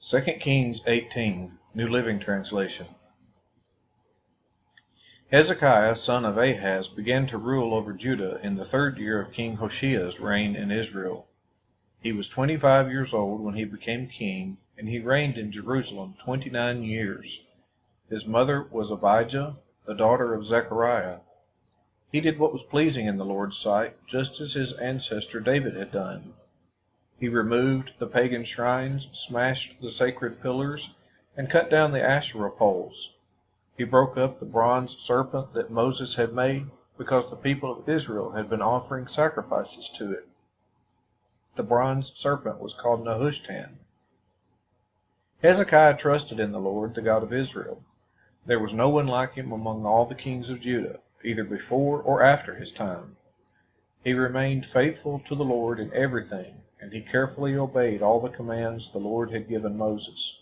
2 Kings 18, New Living Translation. Hezekiah son of Ahaz began to rule over Judah in the 3rd year of King Hoshea's reign in Israel. He was 25 years old when he became king, and he reigned in Jerusalem 29 years. His mother was Abijah, the daughter of Zechariah. He did what was pleasing in the Lord's sight, just as his ancestor David had done. He removed the pagan shrines, smashed the sacred pillars, and cut down the Asherah poles. He broke up the bronze serpent that Moses had made, because the people of Israel had been offering sacrifices to it. The bronze serpent was called Nehushtan. Hezekiah trusted in the Lord, the God of Israel. There was no one like him among all the kings of Judah, either before or after his time. He remained faithful to the Lord in everything, and he carefully obeyed all the commands the Lord had given Moses.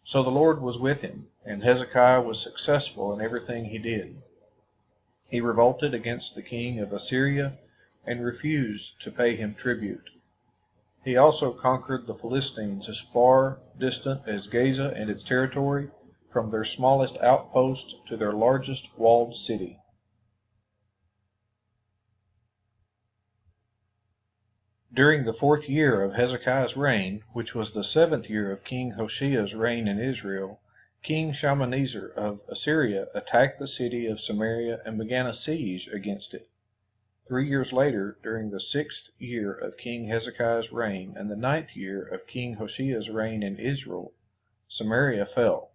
So the Lord was with him, and Hezekiah was successful in everything he did. He revolted against the king of Assyria and refused to pay him tribute. He also conquered the Philistines as far distant as Gaza and its territory, from their smallest outpost to their largest walled city. During the 4th year of Hezekiah's reign, which was the 7th year of King Hoshea's reign in Israel, King Shalmaneser of Assyria attacked the city of Samaria and began a siege against it. 3 years later, during the 6th year of King Hezekiah's reign and the 9th year of King Hoshea's reign in Israel, Samaria fell.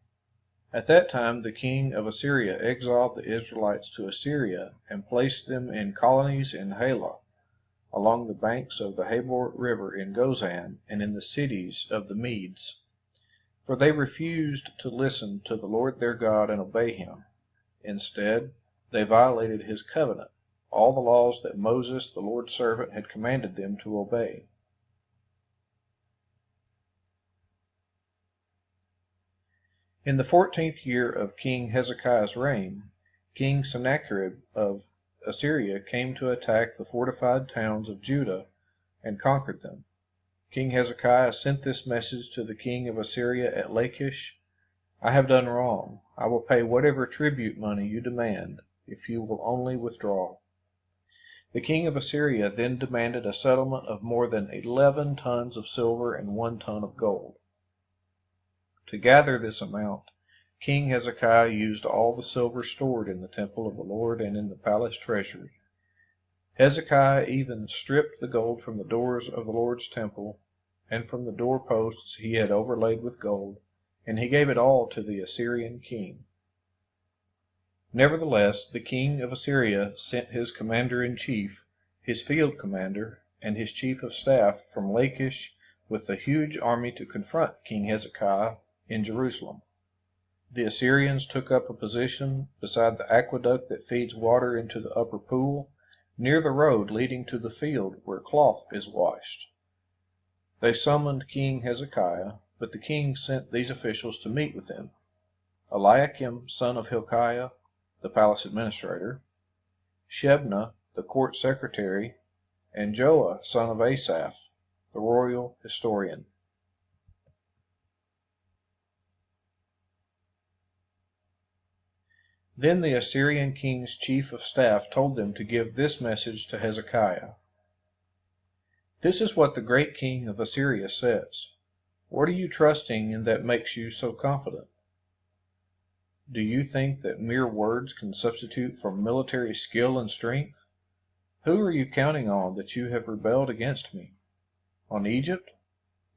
At that time the king of Assyria exiled the Israelites to Assyria and placed them in colonies in Halah, along the banks of the Habor River in Gozan, and in the cities of the Medes. For they refused to listen to the Lord their God and obey him. Instead, they violated his covenant, all the laws that Moses, the Lord's servant, had commanded them to obey. In the 14th year of King Hezekiah's reign, King Sennacherib of Assyria came to attack the fortified towns of Judah and conquered them. King Hezekiah sent this message to the king of Assyria at Lachish: "I have done wrong. I will pay whatever tribute money you demand, if you will only withdraw." The king of Assyria then demanded a settlement of more than 11 tons of silver and 1 ton of gold. To gather this amount, King Hezekiah used all the silver stored in the temple of the Lord and in the palace treasury. Hezekiah even stripped the gold from the doors of the Lord's temple, and from the doorposts he had overlaid with gold, and he gave it all to the Assyrian king. Nevertheless, the king of Assyria sent his commander-in-chief, his field commander, and his chief of staff from Lachish with a huge army to confront King Hezekiah in Jerusalem. The Assyrians took up a position beside the aqueduct that feeds water into the upper pool, near the road leading to the field where cloth is washed. They summoned King Hezekiah, but the king sent these officials to meet with him: Eliakim son of Hilkiah, the palace administrator; Shebna, the court secretary; and Joah son of Asaph, the royal historian. Then the Assyrian king's chief of staff told them to give this message to Hezekiah: "This is what the great king of Assyria says. What are you trusting in that makes you so confident? Do you think that mere words can substitute for military skill and strength? Who are you counting on that you have rebelled against me? On Egypt?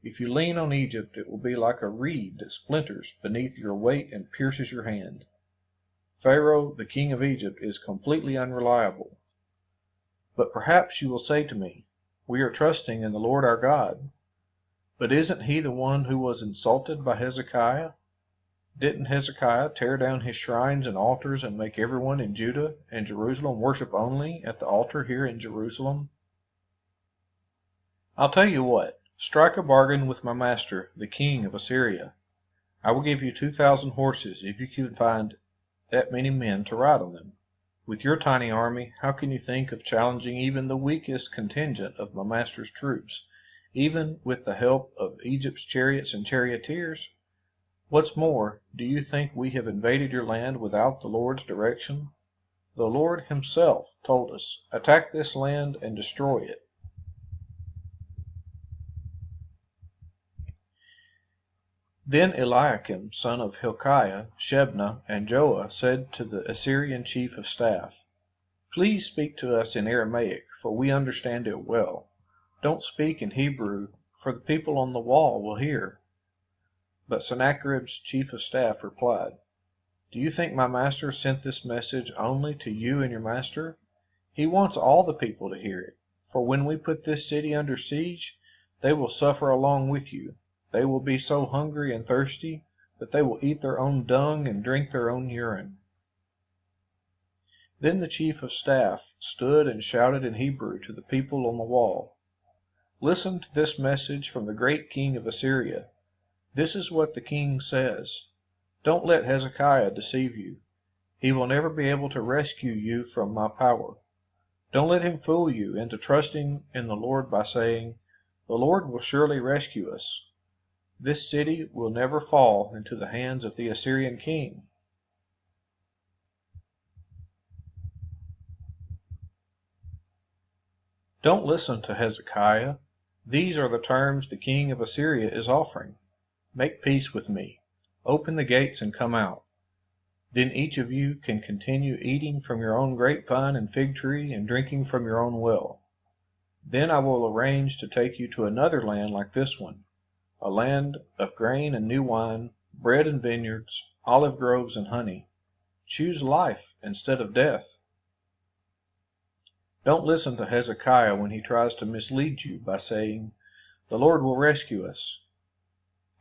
If you lean on Egypt, it will be like a reed that splinters beneath your weight and pierces your hand. Pharaoh, the king of Egypt, is completely unreliable. But perhaps you will say to me, 'We are trusting in the Lord our God.' But isn't he the one who was insulted by Hezekiah? Didn't Hezekiah tear down his shrines and altars and make everyone in Judah and Jerusalem worship only at the altar here in Jerusalem? I'll tell you what, strike a bargain with my master, the king of Assyria. I will give you 2,000 horses if you can find that many men to ride on them. With your tiny army, how can you think of challenging even the weakest contingent of my master's troops? even with the help of Egypt's chariots and charioteers? What's more, do you think we have invaded your land without the Lord's direction? The Lord himself told us, 'Attack this land and destroy it.'" Then Eliakim son of Hilkiah, Shebna, and Joah said to the Assyrian chief of staff, "Please speak to us in Aramaic, for we understand it well. Don't speak in Hebrew, for the people on the wall will hear." But Sennacherib's chief of staff replied, "Do you think my master sent this message only to you and your master? He wants all the people to hear it, for when we put this city under siege, they will suffer along with you. They will be so hungry and thirsty that they will eat their own dung and drink their own urine." Then the chief of staff stood and shouted in Hebrew to the people on the wall, "Listen to this message from the great king of Assyria. This is what the king says: Don't let Hezekiah deceive you. He will never be able to rescue you from my power. Don't let him fool you into trusting in the Lord by saying, 'The Lord will surely rescue us.' This city will never fall into the hands of the Assyrian king." Don't listen to Hezekiah. These are the terms the king of Assyria is offering. "Make peace with me. Open the gates and come out. Then each of you can continue eating from your own grapevine and fig tree and drinking from your own well. Then I will arrange to take you to another land like this one, a land of grain and new wine, bread and vineyards, olive groves and honey. Choose life instead of death." Don't listen to Hezekiah when he tries to mislead you by saying, "The Lord will rescue us."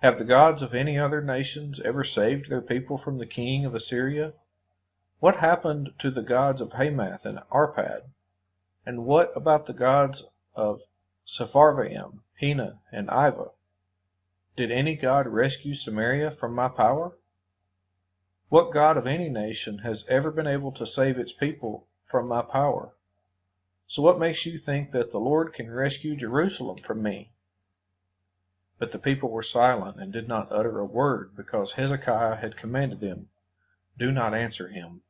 Have the gods of any other nations ever saved their people from the king of Assyria? What happened to the gods of Hamath and Arpad? And what about the gods of Sepharvaim, Hena, and Iva? Did any god rescue Samaria from my power? What god of any nation has ever been able to save its people from my power? So what makes you think that the Lord can rescue Jerusalem from me?" But the people were silent and did not utter a word, because Hezekiah had commanded them, "Do not answer him."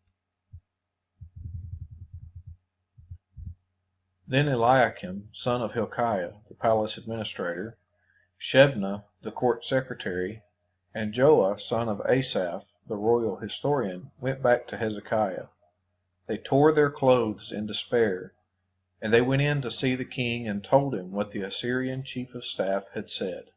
Then Eliakim son of Hilkiah, the palace administrator, Shebna the court secretary, and Joah son of Asaph, the royal historian, went back to Hezekiah. They tore their clothes in despair, and they went in to see the king and told him what the Assyrian chief of staff had said.